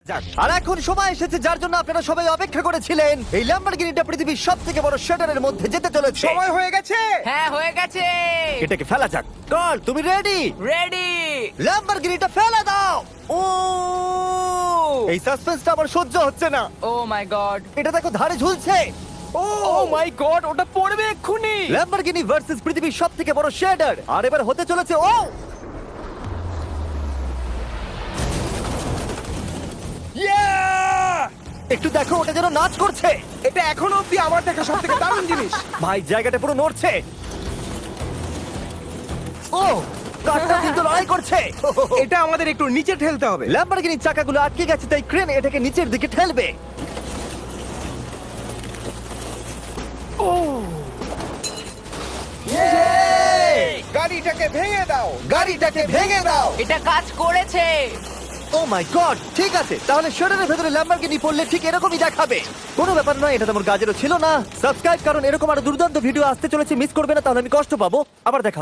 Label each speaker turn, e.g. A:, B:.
A: যাক, আর এখন সময় এসেছে যার জন্য আপনারা সবাই অপেক্ষা করেছিলেন। এই ল্যাম্বরগিনিটা পৃথিবীর সবথেকে বড় শেডারের মধ্যে যেতে চলেছে।
B: সময় হয়ে গেছে।
C: হ্যাঁ হয়ে গেছে।
A: এটাকে ফেলা যাক। কার্ল, তুমি রেডি?
C: রেডি।
A: ল্যাম্বরগিনিটা ফেলে দাও। ও, এই সাসপেন্সটা আমার সহ্য হচ্ছে না।
C: ও মাই গড।
A: এটা দেখো ধারে ঝুলছে।
B: ও মাই গড, ওটা পড়বে এক্ষুনি।
A: ল্যাম্বরগিনি ভার্সেস পৃথিবীর সবথেকে বড় শেডার। আর এবার হতে চলেছে ও
B: Yeah!
A: একটু দেখো, ওটা যেন নাচ করছে।
B: এটা এখনো অব্দি আমার দেখা সবথেকে দারুণ জিনিস।
A: ভাই, জায়গাটা পুরো নড়ছে। ও, কারটা কিন্তু লড়াই করছে।
B: এটা আমাদের একটু নিচে ঠেলতে হবে।
A: ল্যাম্বরগিনির চাকাগুলো আটকে গেছে, তাই ক্রেন এটাকে নিচের দিকে ঠেলবে।
B: গাড়িটাকে ভেঙে দাও।
A: গাড়িটাকে ভেঙে দাও।
C: এটা কাজ করেছে।
A: ও মাই গড, ঠিক আছে, তাহলে শেডারের ভেতরে ল্যাম্বরগিনি পড়লে ঠিক এরকমই দেখাবে। কোনো ব্যাপার নয়, এটা তোমার কাজেরও ছিল না। সাবস্ক্রাইব, কারণ এরকম আরো দুর্দান্ত ভিডিও আসতে চলেছে, মিস করবে না, তাহলে আমি কষ্ট পাবো। আবার দেখা